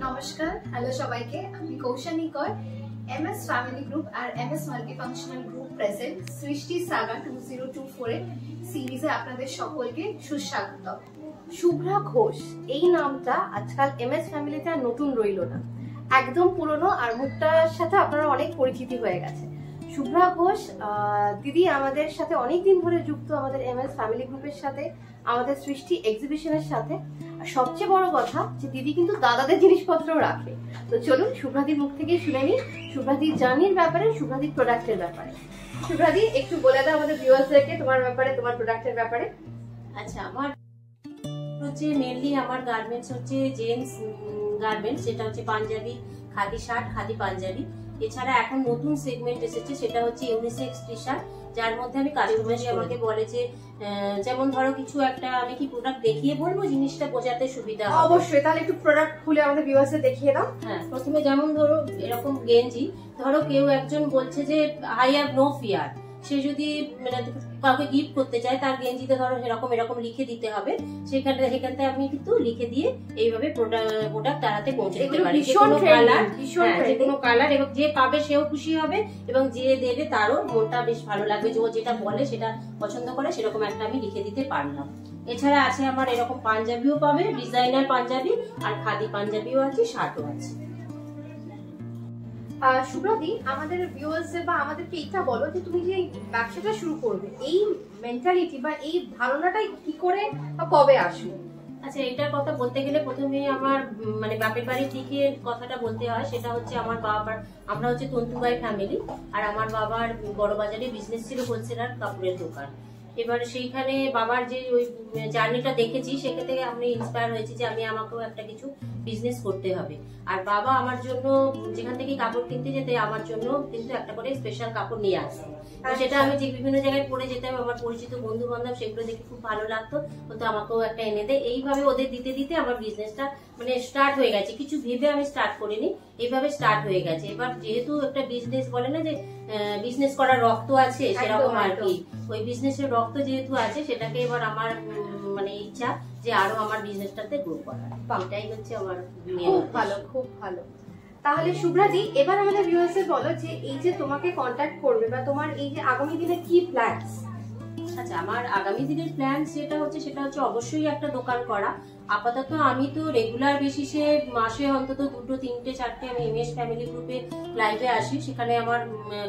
নমস্কার, হ্যালো সবাইকে। আমি কৌশানী কর, এমএস ফ্যামিলি গ্রুপ আর এমএস মাল্টিফাংশনাল গ্রুপ প্রেজেন্ট সৃষ্টি সাগা 2024 এর সিরিজে আপনাদের সকলকে সুস্বাগত। শুভ্রা ঘোষ এই নামটা আজকাল এমএস ফ্যামিলিতে আর নতুন রইল না, একদম পুরনো আর মুখটার সাথে আপনারা অনেক পরিচিতি হয়ে গেছে। শুভ্রা ঘোষ দিদি আমাদের সাথে অনেকদিন ধরে যুক্ত, আমাদের এমএস ফ্যামিলি গ্রুপের সাথে, আমাদের সৃষ্টি এক্সিবিশনের সাথে। আর সবচেয়ে বড় কথা যে দিদি কিন্তু দাদাদের জিনিসপত্রও রাখে। তো চলুন শুভ্রাদির মুখ থেকে শুনে নিই শুভ্রাদির জার্নির ব্যাপারে, শুভ্রাদির প্রোডাক্টের ব্যাপারে। শুভ্রাদি একটু বলে দাও আমাদের ভিউয়ার্সদেরকে তোমার ব্যাপারে, তোমার প্রোডাক্টের ব্যাপারে। আচ্ছা, আমার হচ্ছে মেনলি আমার গার্মেন্টস হচ্ছে জেন্টস গার্মেন্টস, সেটা হচ্ছে পাঞ্জাবি, খাদি শার্ট, খাদি পাঞ্জাবি। এছাড়া এখন নতুন সেগমেন্ট এসেছে, সেটা হচ্ছে ইউনিসেক্স টি শার্ট, যার মধ্যে আমি কাস্টমাইজ আমাকে বলে যে যেমন ধরো কিছু একটা আমি কি প্রোডাক্ট দেখিয়ে বলবো, জিনিসটা বোঝাতে সুবিধা হবে। অবশ্যই, তাহলে একটু প্রোডাক্ট খুলে আমাদের ভিউয়ার্সদের দেখিয়ে দাও। হ্যাঁ, প্রথমে যেমন ধরো এরকম গেঞ্জি, ধরো কেউ একজন বলছে যে আই হ্যাভ নো ফিয়ার, সে যদি মানে কাউকে গিফট করতে চায়, তার গেঞ্জিতে ধরো এরকম লিখে দিতে হবে। সেখান থেকে আমি কিন্তু লিখে দিয়ে এইভাবে প্রোডাক্ট তার হাতে পৌঁছে দিতে পারি। যে কোনো কালার, এবং যে পাবে সেও খুশি হবে এবং যে দেবে তারও মনটা বেশ ভালো লাগবে, যে ও যেটা বলে সেটা পছন্দ করে, সেরকম একটা আমি লিখে দিতে পারলাম। এছাড়া আছে আমার এরকম পাঞ্জাবিও পাবে, ডিজাইনার পাঞ্জাবি, আর খাদি পাঞ্জাবিও আছে, শার্টও আছে। শুভ্রাদি, আমাদের ভিউয়ার্সদের বা আমাদেরকে এটা বলো যে তুমি যে ব্যবসাটা শুরু করবে, এই মেন্টালিটি বা এই ধারণাটাই কি করে বা কবে আসলো? আচ্ছা, এটার কথা বলতে গেলে প্রথমে আমার মানে বাপের বাড়ির দিকে কথাটা বলতে হয়। সেটা হচ্ছে আমার বাবার, আমরা হচ্ছে তন্তুবাই ফ্যামিলি, আর আমার বাবার বড় বাজারে বিজনেস ছিল, হোলসেলার কাপড়ের দোকান। এবার সেইখানে বাবার যে ওই জার্নিটা দেখেছি, সেখান থেকে আমি ইন্সপায়ার হয়েছি যে আমাকেও একটা কিছু বিজনেস করতে হবে। আর বাবা আমার জন্য যেখান থেকে কাপড় কিনতে যেতে, আমার জন্য কিন্তু একটা করে স্পেশাল কাপড় নিয়ে আসতো। সেটা আমি যে বিভিন্ন জায়গায় পরে যেতাম, আমার পরিচিত বন্ধু বান্ধব সেগুলো দেখে খুব ভালো লাগতো, তো আমাকেও একটা এনে দেয়। এইভাবে ওদের দিতে দিতে আমার বিজনেসটা মানে স্টার্ট হয়ে গেছে। কিছু ভেবে আমি স্টার্ট করিনি, এইভাবে স্টার্ট হয়ে গেছে। এবার যেহেতু একটা বিজনেস বলে না যে বিজনেস করার রক্ত আছে, সেরকম আর কি, ওই বিজনেসের রক্ত যেহেতু আছে, সেটাকে এবার আমার মানে ইচ্ছা যে আরো আমার বিজনেসটাতে গ্রো করার। এটাই হচ্ছে আমার। খুব ভালো, খুব ভালো। তাহলে শুভ্রাদি, এবার আমাদের ভিউয়ার্সদের বলো যে এই যে তোমাকে কন্টাক্ট করবে বা তোমার এই যে আগামী দিনে কি প্ল্যানস? আচ্ছা, আমার আগামী দিনের প্ল্যান সেটা হচ্ছে অবশ্যই একটা দোকান করা। আপাতত আমি তো রেগুলার বেসিসে মাসে অন্তত 2, 3, 4 আমি এমএস ফ্যামিলি গ্রুপে লাইভে আসি। সেখানে আমার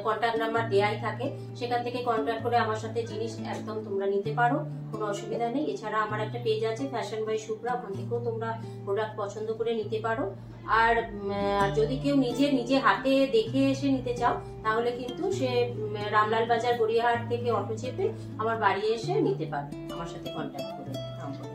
কন্ট্যাক্ট নাম্বার দেয়াই থাকে, সেখান থেকে কন্ট্যাক্ট করে আমার সাথে জিনিস একদম তোমরা নিতে পারো, কোনো অসুবিধা নেই। এছাড়া আমার একটা পেজ আছে ফ্যাশন বাই শুভ্রা, ওখান থেকেও তোমরা প্রোডাক্ট পছন্দ করে নিতে পারো। আর যদি কেউ নিজে হাতে দেখে এসে নিতে চাও, তাহলে কিন্তু সে রামলাল বাজার গড়িয়াহাট থেকে অটো চেপে আমার বাড়ি এসে নিতে পারে, আমার সাথে কন্ট্যাক্ট করে।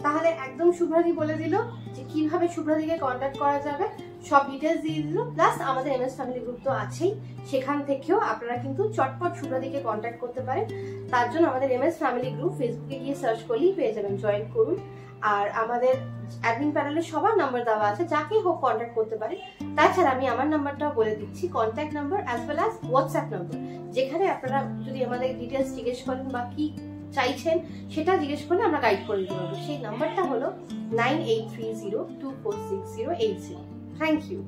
তাহলে একদম শুভ্রাদি বলে দিল যে কিভাবে শুভ্রাদিকে কন্ট্যাক্ট করা যাবে, সব ডিটেলস দিয়ে দিল। প্লাস আমাদের এমএস ফ্যামিলি গ্রুপ তো আছেই, সেখান থেকেও আপনারা কিন্তু চটপট শুভ্রাদিকে কন্ট্যাক্ট করতে পারেন। তার জন্য আমাদের এমএস ফ্যামিলি গ্রুপ ফেসবুকে গিয়ে সার্চ করলেই পেয়ে যাবেন, জয়েন করুন। আর আমাদের অ্যাডমিন প্যানেলে সবার নাম্বার দেওয়া আছে, যাকেই হোক কন্ট্যাক্ট করতে পারে। তাছাড়া আমি আমার নাম্বারটাও বলে দিচ্ছি, contact number as well as WhatsApp number, যেখানে আপনারা যদি আমাদের ডিটেলস জিজ্ঞেস করেন বা কি চাইছেন সেটা জিজ্ঞেস করলে আমরা গাইড করে দিতে পারবো। সেই নাম্বারটা হলো 9830246080। Thank you.